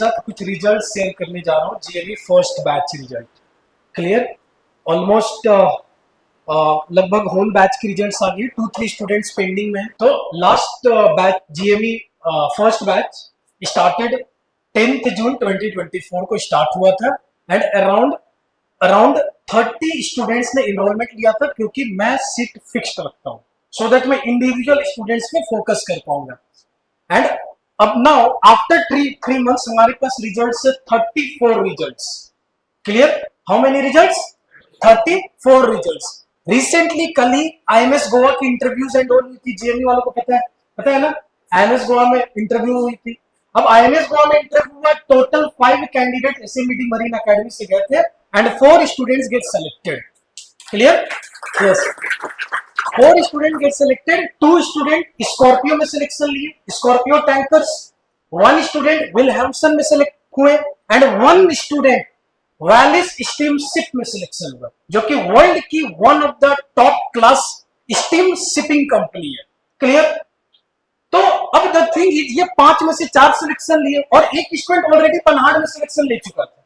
साथ कुछ result share करने जा रहा हूँ। GLE first batch result clear. Almost लगभग होल बैच की रिजल्ट्स आ गई। 2-3 स्टूडेंट्स पेंडिंग में। तो last batch GLE first batch started 10th जून 2024 को स्टार्ट हुआ था एंड अराउंड 30 स्टूडेंट्स ने इनरोलमेंट लिया था, क्योंकि मैं सीट फिक्स्ड रखता हूँ सो दैट मैं इंडिविजुअल स्टूडेंट्स में फोकस कर पाऊंगा। एंड अब नाउ आफ्टर 3 months हमारे पास रिजल्ट्स है 34 results. Clear. How many results? 34 results. Recently कल ही आईएमएस गोवा की इंटरव्यूज एंड ऑल हुई थी। जीएमई वालों को पता है ना, आईएमएस गोवा में इंटरव्यू हुई थी। अब आईएमएस गोवा में इंटरव्यू हुआ, टोटल 5 कैंडिडेट एसएमबीडी मरीन एकेडमी से गए थे and 4 students get selected. Clear. Yes, 4 student get selected. 2 student Scorpio में सिलेक्शन लिए, स्कॉर्पियो टैंकर्स। 1 स्टूडेंट विलहेम्सन में सिलेक्ट हुए and 1 student valleys steam ship में सिलेक्शन हुआ, जो कि वर्ल्ड की one of the top class steam shipping company है। क्लियर। तो अब द थिंग इज, ये 5 में से 4 सिलेक्शन लिए और 1 स्टूडेंट ऑलरेडी पनहाड़ में सिलेक्शन ले चुका था।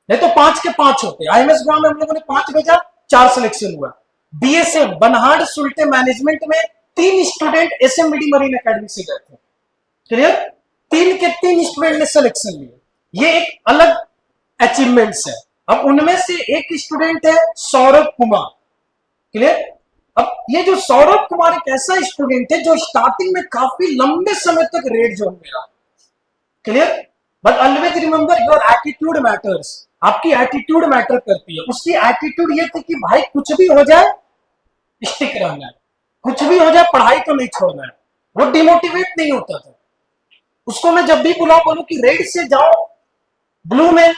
नहीं तो 5 के 5 होते। आईएमएस गोवा में हम लोगों ने 5 भेजा, 4 सिलेक्शन हुआ। बीएसएम बनहाड़ सुल्टे मैनेजमेंट में 3 स्टूडेंट एसएमबीडी मरीन एकेडमी से गए थे। क्लियर। 3 के 3 स्टूडेंट ने सिलेक्शन लिया। ये एक अलग अचीवमेंट्स है। अब उनमें से एक स्टूडेंट है सौरभ कुमार। क्लियर। अब ये जो सौरभ कुमार एक ऐसा स्टूडेंट है जो स्टार्टिंग में काफी लंबे समय तक रेड जोन में रहा। Clear. But always remember your attitude matters. आपकी एटीट्यूड मैटर करती है। उसकी एटीट्यूड ये थी कि भाई कुछ भी हो जाए स्टिक रहना है, कुछ भी हो जाए पढ़ाई तो नहीं छोड़ना है। वो डिमोटिवेट नहीं होता था। उसको मैं जब भी बुलाऊं बोलूं कि रेड से जाओ ब्लू में,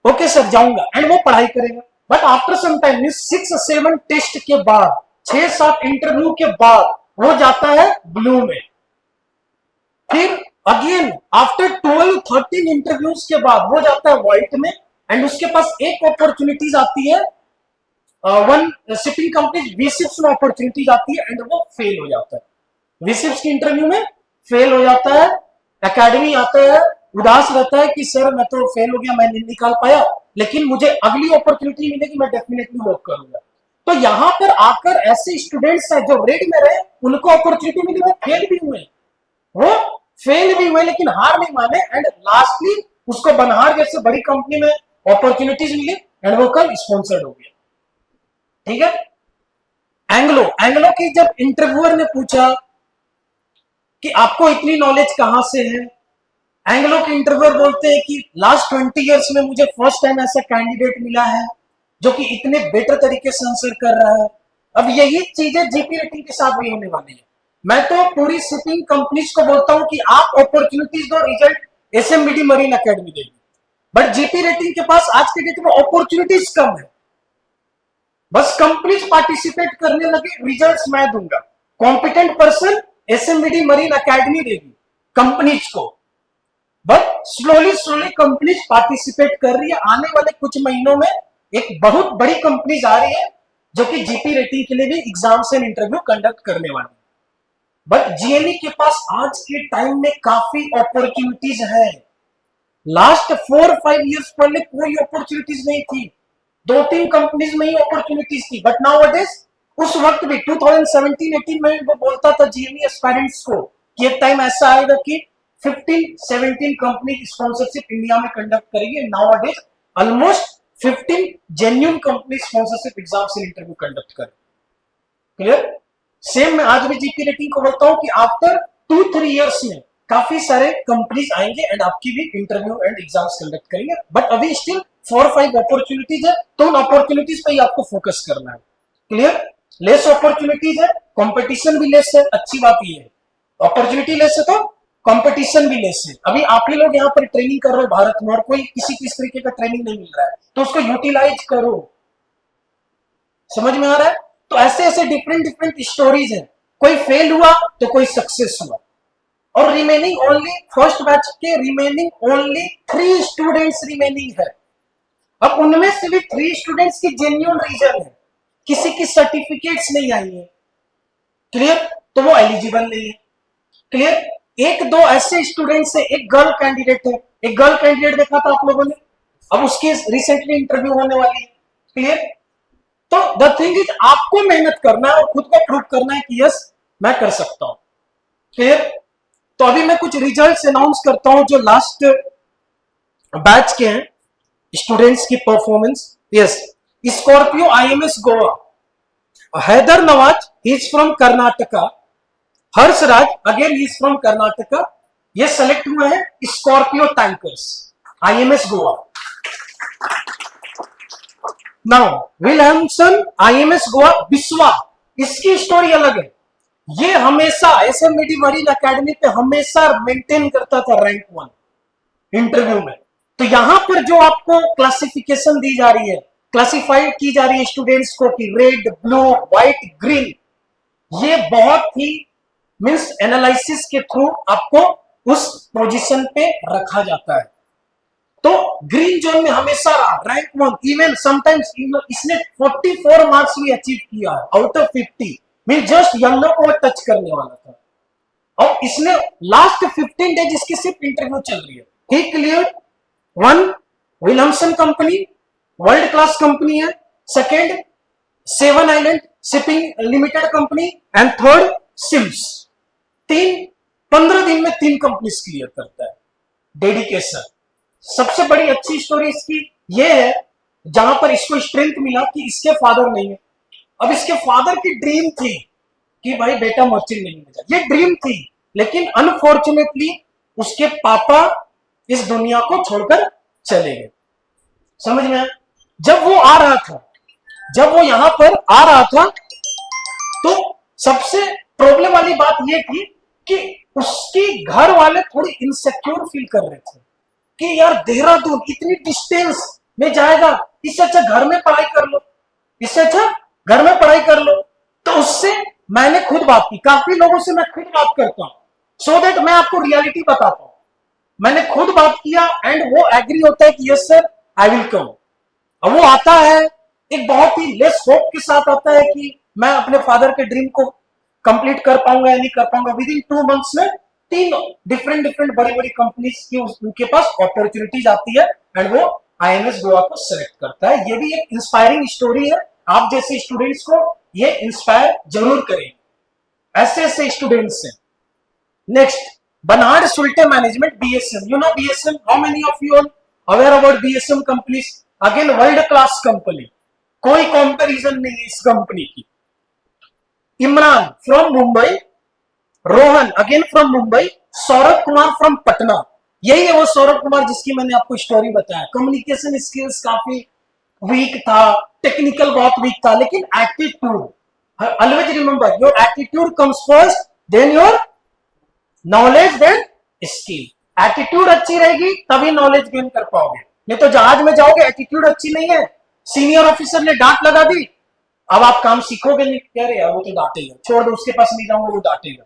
ओके सर जाऊंगा, एंड वो पढ़ाई करेगा। But after some time 6-7 test के बाद, 6-7 इंटरव्यू के बाद वो जाता है ब्लू में। फिर अगेन आफ्टर 12-13 इंटरव्यूज के बाद वो जाता है व्हाइट में एंड उसके पास एक अपॉर्चुनिटीज आती है, 1 शिपिंग कंपनी वीसिप्स में अपॉर्चुनिटीज आती है एंड वो फेल हो जाता है। वीसिप्स की इंटरव्यू में फेल हो जाता है, एकेडमी आता है, उदास रहता है कि सर मैं तो फेल हो गया, मैं नहीं निकाल पाया, लेकिन मुझे अगली अपॉर्चुनिटी मिलेगी, मैं डेफिनेटली वर्क करूंगा। तो यहां पर आकर ऐसे स्टूडेंट्स हैं जो रेड में रहे, उनको अपॉर्चुनिटी मिली, वो फेल भी हुए, लेकिन हार नहीं माने एंड लास्टली उसको बनहार जैसे बड़ी कंपनी में अपॉर्चुनिटीज मिली एंड वो कल स्पॉन्सर्ड हो गया। ठीक है। एंग्लो की जब इंटरव्यूअर ने पूछा कि आपको इतनी नॉलेज कहां से है, एंग्लो के इंटरव्यूअर बोलते हैं कि लास्ट 20 इयर्स में मुझे फर्स्ट टाइम ऐसा कैंडिडेट मिला है जो कि इतने बेटर तरीके से आंसर कर रहा है। अब यही चीजें जीपी रेटिंग के साथ भी होने वाली है। मैं तो पूरी शिपिंग कंपनीज को बोलता हूं कि आप अपॉर्चुनिटीज दो, रिजल्ट एसएमबीडी मरीन एकेडमी देगी। बट जीपी रेटिंग के पास आज के डेट में अपॉर्चुनिटीज कम है। बस कंपनीज पार्टिसिपेट करने लगे, रिजल्ट्स मैं दूंगा, कॉम्पिटेंट पर्सन एसएमबीडी मरीन एकेडमी देगी कंपनीज को। बट स्लोली कंपनीज पार्टिसिपेट कर रही है। आने वाले कुछ महीनों में एक बहुत बड़ी कंपनीज आ रही है जो कि जीपी रेटिंग के लिए भी एग्जाम्स एंड इंटरव्यू कंडक्ट करने वाली है। बट जीएलई के पास आज के टाइम में काफी अपॉर्चुनिटीज है। लास्ट 4-5 इयर्स पहले कोई अपॉर्चुनिटीज नहीं थी, 2-3 कंपनीज में ही अपॉर्चुनिटीज थी। बट नाउअडेज, उस वक्त भी 2017-18 में वो बोलता था जीएलई एस्पायरेंट्स को कि एक टाइम ऐसा आएगा कि 15-17 कंपनी स्पॉन्सरशिप इंडिया में कंडक्ट करेगी। Nowadays almost 15 genuine company sponsorship exam से इंटरव्यू कंडक्ट कर। क्लियर। सेम मैं आज भी जीपी रेटिंग को बोलता हूं कि आफ्टर 2-3 इयर्स में काफी सारे कंपनीज आएंगे एंड आपकी भी इंटरव्यू एंड एग्जाम्स कंडक्ट करेंगे। बट अभी स्टिल 4-5 अपॉर्चुनिटीज है, तो उन अपॉर्चुनिटीज पे ही आपको फोकस करना है। क्लियर। लेस अपॉर्चुनिटीज है, कंपटीशन भी लेस है। अच्छी बात ये है, अपॉर्चुनिटी लेस है तो कंपटीशन भी लेस है। अभी आप ही लोग यहाँ पर ट्रेनिंग कर रहे हो भारत में और कोई किसी तरीके का ट्रेनिंग नहीं मिल रहा है, तो उसको यूटिलाइज करो। समझ में आ रहा है? तो ऐसे डिफरेंट स्टोरीज हैं। कोई फेल हुआ तो कोई सक्सेस हुआ। और रिमेनिंग ओनली फर्स्ट बैच के रिमेनिंग ओनली 3 स्टूडेंट्स रिमेनिंग है। अब उनमें से भी 3 स्टूडेंट्स की जेन्युइन रीजन है, किसी की सर्टिफिकेट्स नहीं आई है। क्लियर। तो वो एलिजिबल नहीं है। क्लियर। 1-2 ऐसे स्टूडेंट्स है, एक गर्ल कैंडिडेट है, एक गर्ल कैंडिडेट देखा था आप लोगों ने, अब उसकी रिसेंटली इंटरव्यू होने वाली है। क्लियर? तो द थिंग इज आपको मेहनत करना है और खुद को प्रूव करना है कि यस मैं कर सकता हूं। क्लियर? तो अभी मैं कुछ रिजल्ट्स अनाउंस करता हूं जो लास्ट बैच के हैं स्टूडेंट्स की performance. Yes, Scorpio IMS Goa, Haider Nawaz is from Karnataka, Harsh Raj again is from Karnataka, ये सेलेक्ट हुए हैं Scorpio tankers IMS Goa. Now Williamson IMS Goa Biswa, इसकी स्टोरी अलग है। ये हमेशा एसएमईडी मरीन एकेडमी पे हमेशा मेंटेन करता था रैंक 1 इंटरव्यू में। तो यहां पर जो आपको क्लासिफिकेशन दी जा रही है, क्लासिफाइड की जा रही है स्टूडेंट्स को कि रेड, ब्लू, व्हाइट, ग्रीन, ये बहुत ही मींस एनालिसिस के थ्रू आपको उस पोजीशन पे रखा जाता है। तो ग्रीन जोन में हमेशा रैंक 1, इवन समटाइम्स इसने 44 मार्क्स भी अचीव किया out of 50, mean just yellow को टच करने वाला था। और इसने लास्ट 15 डेज इसकी सिर्फ इंटरव्यू चल रही है। He clear 1 Williamson company, world class company है, second seven island shipping limited company and third Sims. 15 दिन में 3 कंपनीज क्लियर करता है। डेडिकेशन। सबसे बड़ी अच्छी स्टोरी इसकी ये है जहां पर इसको स्ट्रेंथ मिला कि इसके फादर नहीं है। अब इसके फादर की ड्रीम थी कि भाई बेटा मर्चेंट नेवी में जाए, ये ड्रीम थी, लेकिन अनफॉर्चुनेटली उसके पापा इस दुनिया को छोड़कर चले गए। समझ में आया? जब वो आ रहा था, जब वो यहां पर आ रहा था, तो सबसे प्रॉब्लम वाली बात ये थी कि उसकी घर वाले थोड़ी इनसिक्योर फील कर रहे थे कि यार देहरादून इतनी डिस्टेंस में जाएगा, इससे अच्छा घर में पढ़ाई कर लो, इससे अच्छा घर में पढ़ाई कर लो। तो उससे मैंने खुद बात की, काफी लोगों से मैं खुद बात करता हूं सो दैट मैं आपको रियलिटी बताता हूं। मैंने खुद बात किया एंड वो एग्री होता है कि yes sir I will come. अब वो आता है एक बहुत ही लेस होप के साथ आता है कि मैं अपने फादर के ड्रीम को कंप्लीट कर पाऊंगा या नहीं कर पाऊंगा। विद इन 2 मंथ्स में 3 डिफरेंट बड़ी बड़ी कंपनीज की उनके पास अपॉर्चुनिटीज आती है एंड वो आईएमएस गोवा को सेलेक्ट करता है। ये भी एक इंस्पायरिंग स्टोरी है। आप जैसे स्टूडेंट्स को ये इंस्पायर जरूर करें, ऐसे ऐसे स्टूडेंट्स हैं। Next, Bernard Sulte Management, BSM. You know BSM? How many of you all aware about BSM companies? Again, world class company. कोई कंपैरिजन नहीं है इस कंपनी की। Imran from Mumbai, Rohan again from Mumbai, Saurabh Kumar from Patna. यही है वो सौरभ कुमार जिसकी मैंने आपको स्टोरी बताया। कम्युनिकेशन स्किल्स काफी वीक था, टेक्निकल बहुत वीक था, लेकिन attitude, always remember your attitude comes first, then your knowledge, then skill. Attitude अच्छी रहेगी तभी नॉलेज गेन कर पाओगे, नहीं तो जहाज में जाओगे एटीट्यूड अच्छी नहीं है, सीनियर ऑफिसर ने डांट लगा दी, अब आप काम सीखोगे नहीं, कह रहे यार वो तो डांटेगा, छोड़ दो उसके पास नहीं जाऊंगा वो डांटेगा।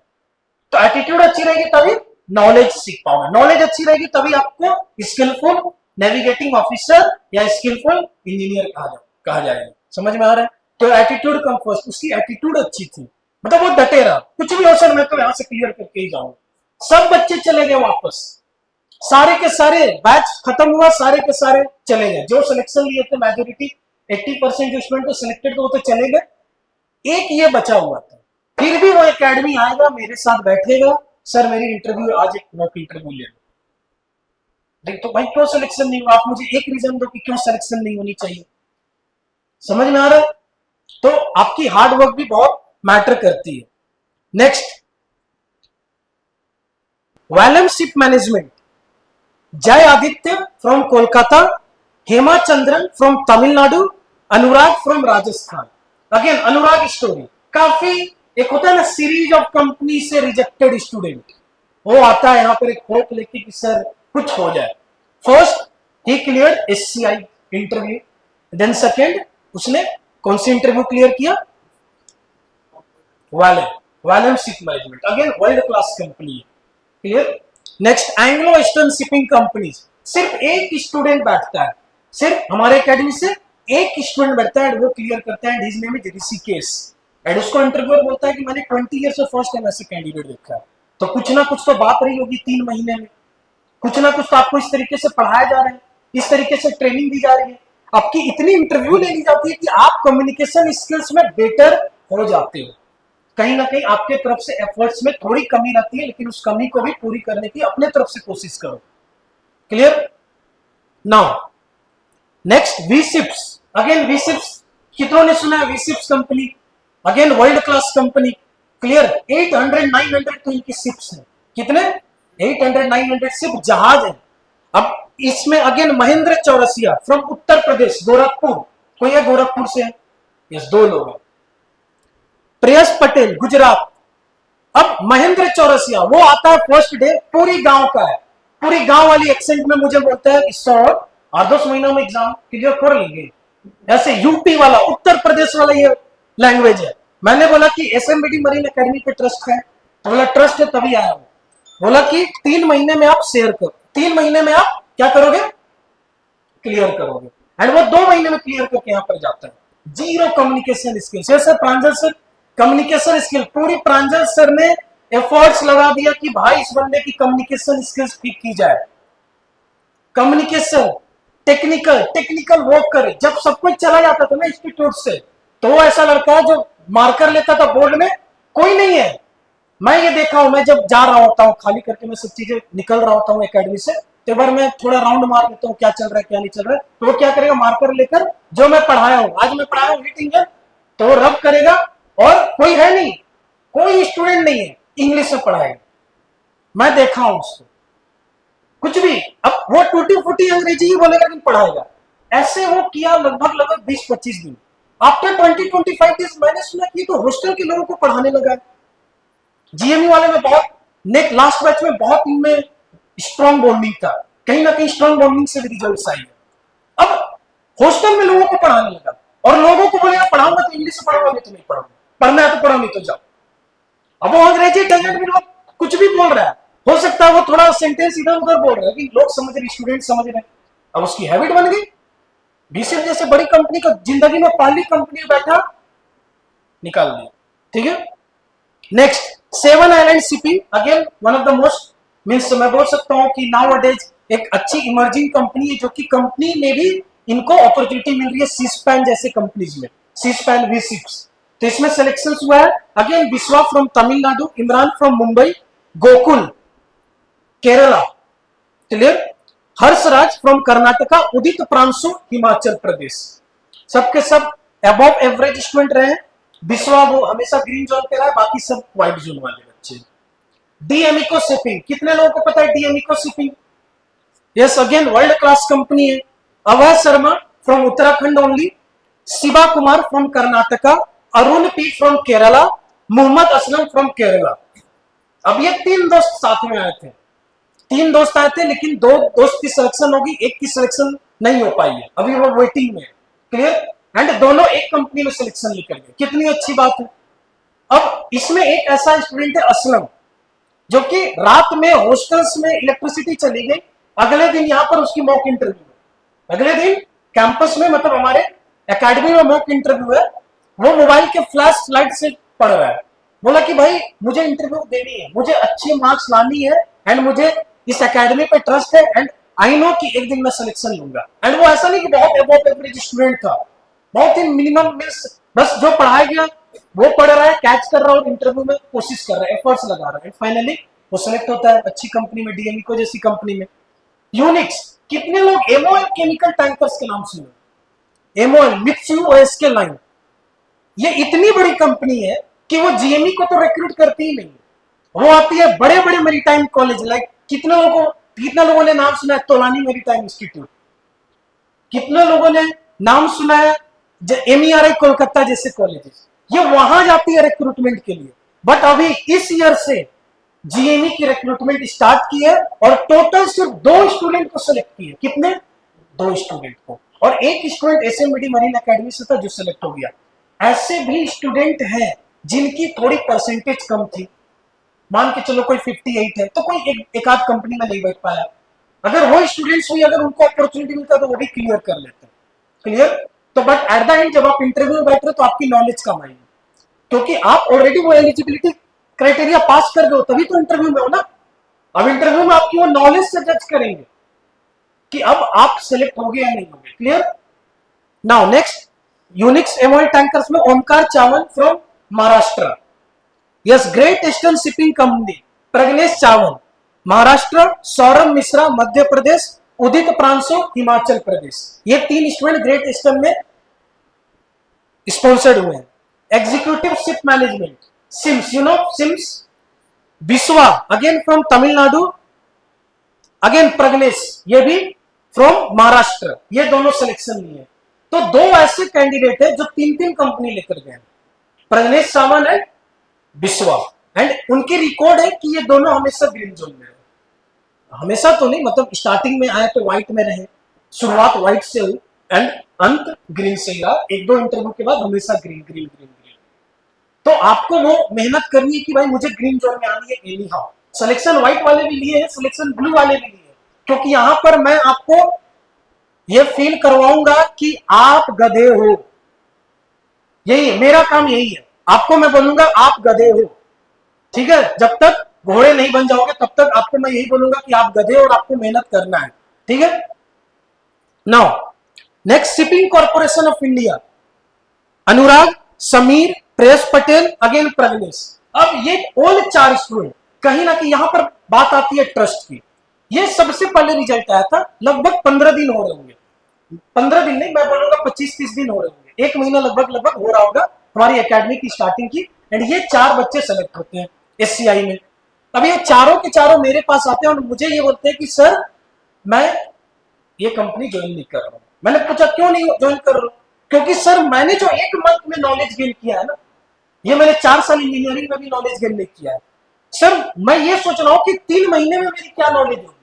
तो एटीट्यूड अच्छी रहेगी तभी नॉलेज सीख पाओगे, नॉलेज अच्छी रहेगी तभी आपको स्किलफुल नेविगेटिंग ऑफिसर या स्किलफुल इंजीनियर कहा जाएगा। समझ में आ रहा है? तो एटीट्यूड कम फर्स्ट, उसकी एटीट्यूड अच्छी थी, मतलब वो डटे रहा, कुछ भी हो सर मैं तो यहां से क्लियर करके ही जाऊंगा। सब बच्चे चले गए वापस, सारे के सारे बैच खत्म हुआ, सारे के सारे चले गए। जो सिलेक्शन लिए थे मेजोरिटी 80% जो स्टूडेंट सिलेक्टेड थे वो तो चले गए, एक ये बचा हुआ था। फिर भी वो एकेडमी आएगा, मेरे साथ बैठेगा, सर मेरी इंटरव्यू आज एक मॉक इंटरव्यू ले लो। तो भाई क्यों सिलेक्शन नहीं हुआ? आप मुझे एक रीजन दो कि क्यों सिलेक्शन नहीं होनी चाहिए। समझ में आ रहा है? तो आपकी हार्ड वर्क भी बहुत मैटर करती है। नेक्स्ट, वैलम शिप मैनेजमेंट, जय Aditya from Kolkata, Hema Chandran from Tamil Nadu, Anurag from Rajasthan. Again Anurag story काफी, एक होता है ना सीरीज ऑफ कंपनी से रिजेक्टेड स्टूडेंट, वो आता है यहाँ पर एक होप लेके कि सर कुछ हो जाए। First he clear SCI interview, then second उसने कौन सी इंटरव्यू क्लियर किया? Wallem ship management, again world class company है। Clear? Next, Anglo Eastern shipping company, सिर्फ एक स्टूडेंट बैठता है, सिर्फ हमारे एकेडमी से एक स्टूडेंट बैठता है, वो क्लियर करता है, his name is Rishikesh, and उसको इंटरव्यूअर बोलता है कि मैंने 20 ईयर्स में फर्स्ट टाइम ऐसे कैंडिडेट देखा है। तो कुछ ना कुछ तो बात रही होगी 3 महीने में। कुछ ना कुछ तो आपको इस तरीके से पढ़ाया जा रहा है, इस तरीके से ट्रेनिंग दी जा रही है, आपकी इतनी इंटरव्यू ले ली जाती है कि आप कम्युनिकेशन स्किल्स में बेटर हो जाते हो। कहीं ना कहीं आपके तरफ से एफर्ट्स में थोड़ी कमी रहती है, लेकिन उस कमी को भी पूरी करने की अपने तरफ से कोशिश करो। Clear? Now next V Ships. Again V Ships, कितनों ने सुना है V Ships company? Again world class company. Clear? 800-900 तो इनकी शिप्स है। कितने? 800-900 शिप जहाज है। अब इसमें अगेन महेंद्र चौरसिया फ्रॉम उत्तर प्रदेश, गोरखपुर। कोई है गोरखपुर से? है यस, 2 लोग हैं। प्रेयस पटेल गुजरात। अब महेंद्र चौरसिया वो आता है फर्स्ट डे, पूरी गांव का है, पूरी गांव वाली एक्सेंट में मुझे बोलता है कि सर 8-10 महीनों में एग्जाम क्लियर कर लेंगे। ऐसे यूपी वाला, उत्तर प्रदेश वाला ये लैंग्वेज है। मैंने बोला कि एसएमबीडी मरीन एकेडमी पे ट्रस्ट है, तो बोला ट्रस्ट है तभी आया हूं। बोला कि 3 महीने में आप शेयर करो, 3 महीने में आप क्या करोगे? क्लियर करोगे। एंड वो 2 महीने में क्लियर करके यहां पर जाता है। Zero communication skills. सर प्रांजल सर कम्युनिकेशन स्किल, पूरी प्रांजल सर ने एफर्ट्स लगा दिया कि भाई इस बंदे की कम्युनिकेशन स्किल्स ठीक की जाए। कम्युनिकेशन टेक्निकल वर्क करे। जब सब कुछ चला जाता था ना इंस्टीट्यूट से, तो वो ऐसा लड़का है जो मार्कर लेता था बोर्ड में, कोई नहीं है। मैं ये देखा हूं, मैं जब जा रहा होता हूँ खाली करके, मैं सब चीजें निकल रहा होता हूँ एकेडमी से, तो बार मैं थोड़ा राउंड मार लेता हूँ क्या चल रहा है क्या नहीं चल रहा है। तो वो क्या करेगा? मार्कर लेकर जो मैं पढ़ाया हूँ, आज मैं पढ़ाया हूँ हीटिंग है, तो वो रब करेगा और कोई है नहीं, कोई स्टूडेंट नहीं है, इंग्लिश में पढ़ाएगा। मैं देखा हूं उसको, कुछ भी। अब वो टूटी फूटी अंग्रेजी ही बोलेगा लेकिन पढ़ाएगा। ऐसे वो किया लगभग 20-25 दिन। आफ्टर 20-25 डेज मैंने सुना कि तो हॉस्टल के लोगों को पढ़ाने लगा है। जीएमयू वाले में बहुत नेक्स्ट लास्ट बैच में बहुत इनमें स्ट्रॉन्ग बॉन्डिंग था, कहीं ना कहीं स्ट्रॉन्ग बॉन्डिंग से भी रिजल्ट आई है। अब हॉस्टल में लोगों को पढ़ाने लगा और लोगों को बोलेगा पढ़ाऊंगा तो इंग्लिश से पढ़ाऊंगा, नहीं तो नहीं पढ़ाऊंगा, पढ़ना है तो पढ़ो नहीं तो जाओ। अब वो अंग्रेजी टैलेंट भी लोग कुछ भी बोल रहा है, हो सकता है वो थोड़ा सेंटेंस इधर उधर बोल रहा है, लेकिन लोग समझ रहे, स्टूडेंट समझ रहे। अब उसकी हैबिट बन गई। बीसीएल जैसे बड़ी कंपनी का जिंदगी में पहली कंपनी बैठा, निकाल दिया। ठीक है, next 7 island shipping. Again one of the most means मैं बोल सकता हूं कि नाउ अडेज एक अच्छी इमर्जिंग कंपनी है, जो कि कंपनी में भी इनको अपॉर्चुनिटी मिल रही है सीस्पैन जैसे कंपनीज में, सीस्पैन वी शिप्स। तो इसमें सिलेक्शन हुआ है। Again Vishwa from Tamil Nadu, Imran from Mumbai, Gokul Kerala, clear, Harshraj from Karnataka, Udit Pranshu Himachal Pradesh. सबके सब अबव एवरेज स्टूडेंट रहे। विश्वा वो हमेशा ग्रीन जोन पे रहा है, बाकी सब व्हाइट जोन वाले बच्चे। डीएमइको शिपिंग, कितने लोगों को पता है डीएमइको shipping? Yes, again world class company है। Abhay Sharma from Uttarakhand only, Shiva Kumar from Karnataka, Arun P from Kerala, Mohammed Aslam from Kerala. अब ये 3 दोस्त साथ में आए थे, 3 दोस्त आए थे, लेकिन 2 दोस्त की सिलेक्शन होगी, एक की सिलेक्शन नहीं हो पाई है, अभी वो वेटिंग में। क्लियर? एंड दोनों एक कंपनी में सिलेक्शन लेकर गए, कितनी अच्छी बात है। अब इसमें एक ऐसा स्टूडेंट है असलम, जो कि रात में हॉस्टल्स में इलेक्ट्रिसिटी चली गई, अगले दिन यहां पर उसकी मॉक इंटरव्यू है, अगले दिन कैंपस में, मतलब हमारे एकेडमी में मॉक इंटरव्यू है। वो मोबाइल के फ्लैश लाइट से पढ़ रहा है, बोला कि भाई मुझे इंटरव्यू देनी है, मुझे अच्छे मार्क्स लानी है, एंड मुझे इस एकेडमी पे ट्रस्ट है, एंड आई नो कि एक दिन मैं सिलेक्शन लूंगा। एंड वो ऐसा नहीं कि बहुत अबव एवरेज स्टूडेंट था, बहुत ही मिनिमम मींस बस जो पढ़ाया गया वो पढ़ रहा है, कैच कर रहा है और इंटरव्यू में कोशिश कर रहा है, एफर्ट्स लगा रहा है, फाइनली वो सिलेक्ट होता है अच्छी कंपनी में, डीएमइको जैसी कंपनी में। यूनिक्स, कितने लोग एमओएल केमिकल टैंकर्स के नाम सुने? एमओएल मित्सुबिशी के लाइन, ये इतनी बड़ी कंपनी है कि वो जीएमई को तो रिक्रूट करती ही नहीं, वो आती है बड़े बड़े मैरीटाइम कॉलेज, लाइक कितने लोगों ने नाम सुना है तोलानी मैरीटाइम इंस्टीट्यूट, कितने लोगों ने नाम सुना है एमईआरआई कोलकाता जैसे कॉलेजेस, ये वहां जाती है रिक्रूटमेंट के लिए। बट अभी इस ईयर से जीएमई की रिक्रूटमेंट स्टार्ट की है और टोटल सिर्फ 2 स्टूडेंट को सिलेक्ट किए। कितने? 2 स्टूडेंट को, और एक स्टूडेंट एसएमबीडी मरीन एकेडमी से था जो सिलेक्ट हो गया। ऐसे भी स्टूडेंट हैं जिनकी थोड़ी परसेंटेज कम थी, मान के चलो कोई 58 है तो कोई एक आध कंपनी में नहीं बैठ पाया, अगर वो स्टूडेंट्स भी अगर उनको अपॉर्चुनिटी मिलता तो वो भी क्लियर कर लेते। क्लियर? तो बट एट द एंड जब आप इंटरव्यू में बैठ रहे हो तो आपकी नॉलेज कम आएगी, क्योंकि आप ऑलरेडी वो एलिजिबिलिटी क्राइटेरिया पास कर गए हो, तभी तो इंटरव्यू में हो ना। अब इंटरव्यू में आपकी वो नॉलेज से जज करेंगे कि अब आप सिलेक्ट हो गए या नहीं हो गए। Clear? Now next, Unix MOL tankers में ओमकार चावल from Maharashtra. Yes, great eastern shipping company, Pragnesh चावल महाराष्ट्र, सौरभ मिश्रा मध्य प्रदेश, उदित प्रांशु हिमाचल प्रदेश। ये 3 स्टूडेंट ग्रेट ईस्टर्न में स्पॉन्सर्ड हुए हैं। Executive ship management, SIMS, you know SIMS, Biswa again from Tamil Nadu, again Pragnesh, ये भी फ्रॉम महाराष्ट्र। ये दोनों सिलेक्शन लिए। तो 2 ऐसे कैंडिडेट है जो 3-3 कंपनी लेकर गए, प्रग्नेश सावंत एंड बिस्वा, एंड उनकी रिकॉर्ड है कि ये दोनों हमेशा ग्रीन जोन में रहे। हमेशा तो नहीं, मतलब स्टार्टिंग में आए तो व्हाइट में रहे, शुरुआत व्हाइट से हुई एंड अंत ग्रीन से ही रहा। 1-2 इंटरव्यू के बाद हमेशा ग्रीन ग्रीन ग्रीन ग्रीन। तो आपको वो मेहनत करनी है कि भाई मुझे ग्रीन जोन में आनी है। एनी हाउ सिलेक्शन व्हाइट वाले भी लिए हैं, सिलेक्शन ब्लू वाले भी लिए, क्योंकि यहां पर मैं आपको ये फील करवाऊंगा कि आप गधे हो। यही है मेरा काम, यही है। आपको मैं बोलूंगा आप गधे हो, ठीक है? जब तक घोड़े नहीं बन जाओगे तब तक आपको मैं यही बोलूंगा कि आप गधे हो और आपको मेहनत करना है, ठीक है? Now next, shipping corporation of India, Anurag, Sameer, press Patel, again Pragnesh. अब ये ऑल 4 स्टूडेंट, कहीं ना कहीं यहां पर बात आती है ट्रस्ट की। ये सबसे पहले रिजल्ट आया था, लगभग 15 दिन हो रहे होंगे, 15 दिन नहीं, मैं बोलूंगा 25-30 दिन हो रहे होंगे, 1 महीना लगभग हो रहा होगा हमारी एकेडमी की स्टार्टिंग की। एंड ये 4 बच्चे सेलेक्ट होते हैं एससीआई में। अब ये चारों के चारों मेरे पास आते हैं और मुझे ये बोलते हैं कि सर मैं ये कंपनी ज्वाइन नहीं कर रहा हूं। मैंने पूछा क्यों नहीं ज्वाइन कर रहा हूं? क्योंकि सर मैंने जो 1 मंथ में नॉलेज गेन किया है ना, ये मैंने 4 साल इंजीनियरिंग में भी नॉलेज गेन नहीं किया है। सर मैं ये सोच रहा हूं कि 3 महीने में मेरी क्या नॉलेज होगी।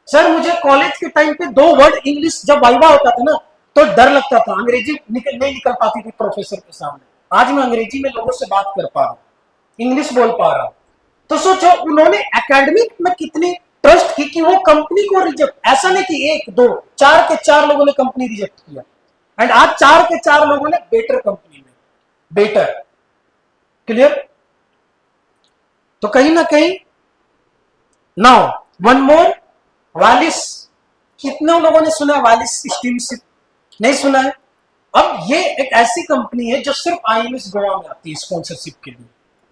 सर मुझे कॉलेज के टाइम पे 2 वर्ड इंग्लिश जब वाइवा होता था ना तो डर लगता था, अंग्रेजी नहीं निकल पाती थी प्रोफेसर के सामने। आज मैं अंग्रेजी में लोगों से बात कर पा रहा हूं, इंग्लिश बोल पा रहा हूं। तो सोचो उन्होंने एकेडमिक में कितनी ट्रस्ट की कि वो कंपनी को रिजेक्ट, ऐसा नहीं कि 1 2 4 के 4 लोगों ने कंपनी रिजेक्ट किया। एंड आज 4 के 4 लोगों ने बेटर कंपनी में, बेटर। क्लियर? तो कहीं ना कहीं नाउ वन मोर, वालिस, कितने लोगों ने सुना है वालिस स्टीमशिप? नहीं सुना है? अब ये एक ऐसी कंपनी है जो सिर्फ आईएमएस गोवा में आती है स्पॉन्सरशिप के लिए,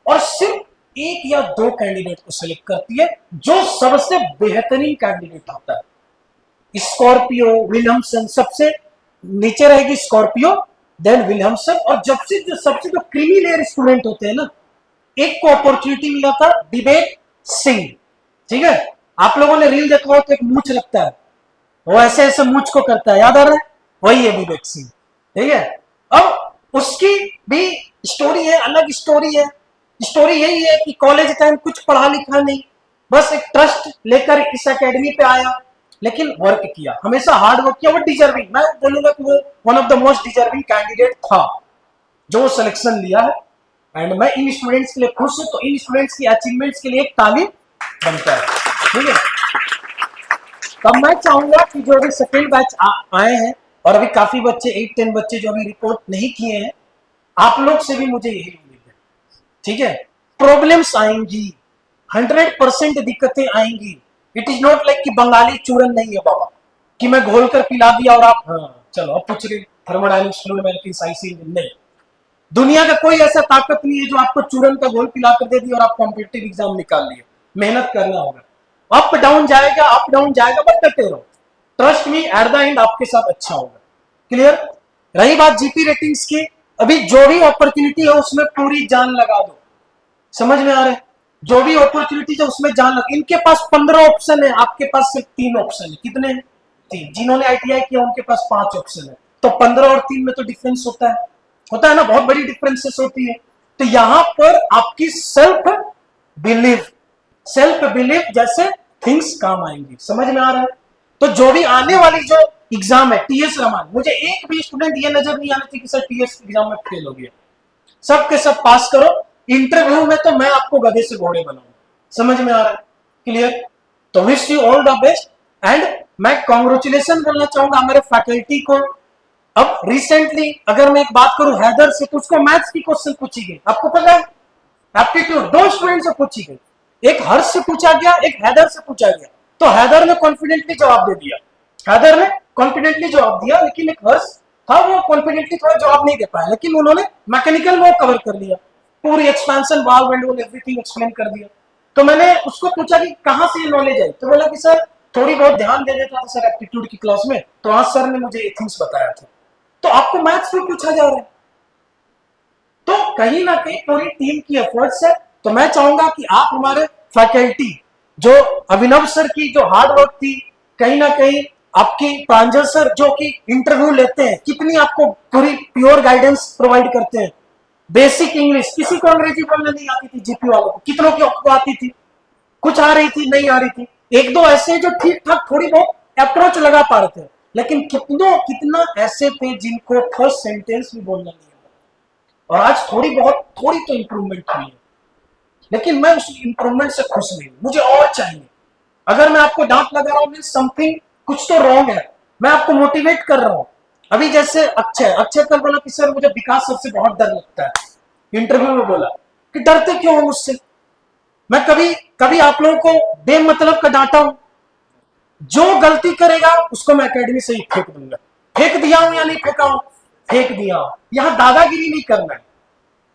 और सिर्फ 1 या 2 कैंडिडेट को सिलेक्ट करती है जो सबसे बेहतरीन कैंडिडेट आता है। स्कॉर्पियो, विलियमसन, सबसे नीचे रहेगी स्कॉर्पियो, देन विलियमसन, और सबसे जो क्रीमी लेयर स्टूडेंट होते हैं ना, एक को अपॉर्चुनिटी मिला था विवेक सिंह, ठीक है? आप लोगों ने रील देखा हो तो एक मूछ लगता है, वो ऐसे ऐसे मूछ को करता है, याद आ रहा है? वही है विवेक सिंह, ठीक है? अब उसकी भी स्टोरी है, अलग स्टोरी है। स्टोरी यही है कि कॉलेज टाइम कुछ पढ़ा लिखा नहीं, बस एक ट्रस्ट लेकर इस एकेडमी पे आया, लेकिन वर्क किया, हमेशा हार्ड वर्क किया। वो डिजर्विंग, मैं बोलूंगा कि वो one of the most deserving candidate था जो सिलेक्शन लिया है। एंड मैं इन स्टूडेंट्स के लिए खुश हूं। तो इन स्टूडेंट्स की अचीवमेंट्स के लिए एक तालीम बनता है, ठीक है? तब मैं चाहूंगा कि जो अभी सेकेंड बैच आए हैं और अभी काफी बच्चे 8-10 बच्चे जो अभी रिपोर्ट नहीं किए हैं, आप लोग से भी मुझे यही उम्मीद है, ठीक है? प्रॉब्लम्स आएंगी, 100% दिक्कतें आएंगी। इट इज नॉट लाइक कि बंगाली चूरन नहीं है बाबा कि मैं घोल कर पिला दिया और आप हाँ चलो अब पूछ रहे थर्मोडायनेमिक्स, फ्लूइड मैकेनिक्स, आईसी। नहीं, दुनिया का कोई ऐसा ताकत नहीं है जो आपको चूरन का घोल पिला कर दे दी और आप कॉम्पिटिटिव एग्जाम निकाल लिए। मेहनत करना होगा, अप डाउन जाएगा, अप डाउन जाएगा, बट डटे रहो। Trust me, at the end आपके साथ अच्छा होगा। क्लियर? रही बात जीपी रेटिंग्स की, अभी जो भी अपॉर्चुनिटी है उसमें पूरी जान लगा दो। समझ में आ रहा है? जो भी अपॉर्चुनिटी है उसमें जान लगा। इनके पास 15 ऑप्शन है, आपके पास सिर्फ 3 ऑप्शन है। कितने? 3। जिन्होंने आईटीआई किया उनके पास 5 ऑप्शन है। तो 15 और 3 में तो डिफरेंस होता है ना, बहुत बड़ी डिफरेंसेस होती है। तो यहां पर आपकी सेल्फ बिलीव जैसे थिंग्स काम आएंगी। समझ में आ रहा है? तो जो भी आने वाली जो एग्जाम है टीएस रमान, मुझे एक भी स्टूडेंट ये नजर नहीं आना चाहिए कि सर टीएस एग्जाम में फेल हो गया। सबके सब पास करो। इंटरव्यू में तो मैं आपको गधे से घोड़े बनाऊंगा। समझ में आ रहा है? क्लियर? तो wish you all the best. And मैं कॉन्ग्रेचुलेशन करना चाहूंगा हमारे फैकल्टी को। अब रिसेंटली अगर मैं एक बात करूं हैदर से, तो उसको मैथ्स की क्वेश्चन पूछी गई, आपको पता है? एप्टीट्यूड 2 स्टूडेंट से पूछी गई। एक हर्ष से पूछा गया, एक हैदर से पूछा गया, तो हैदर ने कॉन्फिडेंटली जवाब दे दिया, हैदर ने कॉन्फिडेंटली जवाब दिया, लेकिन एक हर्ष था वो कॉन्फिडेंटली थोड़ा जवाब नहीं दे पाया, लेकिन उन्होंने मैकेनिकल वो कवर कर लिया, पूरी एक्सपेंशन वाल्व एंड वो एवरीथिंग एक्सप्लेन कर दिया। तो मैंने उसको पूछा कि कहां से ये नॉलेज आई, तो बोला कि सर थोड़ी बहुत ध्यान दे देता था सर एप्टीट्यूड की क्लास में, तो आज सर ने मुझे ये थिंग्स बताया था। तो आपको मैथ्स में पूछा जा रहा है, तो कहीं ना कहीं पूरी टीम की एफर्ट्स है। तो मैं चाहूंगा कि आप हमारे फैकल्टी, जो अभिनव सर की जो हार्ड वर्क थी, कहीं ना कहीं आपकी प्रांजल सर जो कि इंटरव्यू लेते हैं, कितनी आपको पूरी प्योर गाइडेंस प्रोवाइड करते हैं, बेसिक इंग्लिश, किसी को अंग्रेजी बोलने नहीं आती थी जीपी वालों को, कितनों की आपको आती थी, कुछ आ रही थी, नहीं आ रही थी, एक दो ऐसे जो ठीक ठाक थोड़ी बहुत अप्रोच लगा पा रहे थे, लेकिन कितना ऐसे थे जिनको फर्स्ट सेंटेंस भी बोलना नहीं आता। और आज थोड़ी तो इंप्रूवमेंट हुई है, लेकिन मैं उस इंप्रूवमेंट से खुश नहीं हूं, मुझे और चाहिए। अगर मैं आपको डांट लगा रहा हूं मीन समथिंग, कुछ तो रॉन्ग है, मैं आपको मोटिवेट कर रहा हूं। अभी जैसे अक्षय कल बोला कि सर मुझे विकास सर से बहुत डर लगता है, इंटरव्यू में बोला कि डरते क्यों हो मुझसे, मैं कभी आप लोगों को बेमतलब का डांटा हूं, जो गलती करेगा उसको मैं एकेडमी से ही फेंक दूंगा, फेंक दिया हूं या नहीं फेंका हूं, फेंक दिया हूं। यहां दादागिरी नहीं करना है।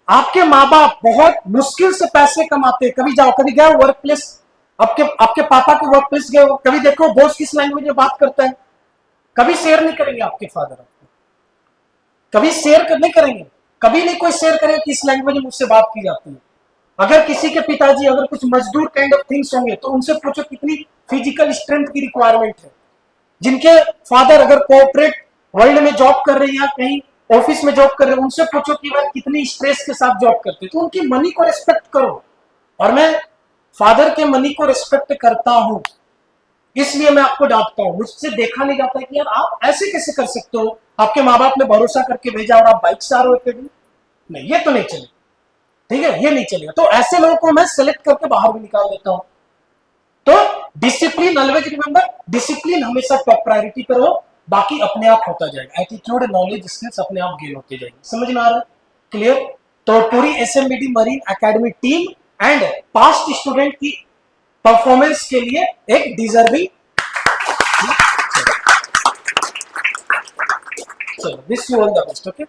आपके माँ बाप बहुत मुश्किल से पैसे कमाते हैं, कभी गए वर्क प्लेस, आपके पापा के वर्क प्लेस गए हो, कभी देखो बॉस किस लैंग्वेज में बात करता है, कभी शेयर नहीं करेंगे आपके फादर आपको, कभी शेयर नहीं करेंगे, कभी नहीं कोई शेयर करेगा किस लैंग्वेज में मुझसे बात की जाती है। अगर किसी के पिताजी अगर कुछ मजदूर काइंड ऑफ थिंग्स होंगे तो उनसे पूछो कितनी फिजिकल स्ट्रेंथ की रिक्वायरमेंट है। जिनके फादर अगर कोऑपरेट वर्ल्ड में जॉब कर रहे हैं या कहीं ऑफिस में जॉब कर रहे हैं, उनसे पूछो कि वह कितनी स्ट्रेस के साथ जॉब करते हैं, तो उनकी मनी को रिस्पेक्ट करो। और मैं फादर के मनी को रिस्पेक्ट करता हूं, इसलिए मैं आपको डांटता हूं। मुझसे देखा नहीं जाता कि यार आप ऐसे कैसे कर सकते हो, आपके माँ बाप ने भरोसा करके भेजा और आप बाइक से आ रहे हो, नहीं ये तो नहीं चलेगा, ठीक है, ये नहीं चलेगा। तो ऐसे लोगों को मैं सेलेक्ट करके बाहर भी निकाल देता हूं। तो डिसिप्लिन, ऑलवेज रिमेंबर, डिसिप्लिन हमेशा टॉप प्रायोरिटी पर हो, बाकी अपने आप होता जाएगा, एटीट्यूड नॉलेज स्किल्स अपने आप गेन होते जाएंगे। समझ में आ रहा है? क्लियर? तो पूरी SMBD marine academy team and past student की परफॉर्मेंस के लिए एक डिजर्विंग, चलो wish you all the best. Okay.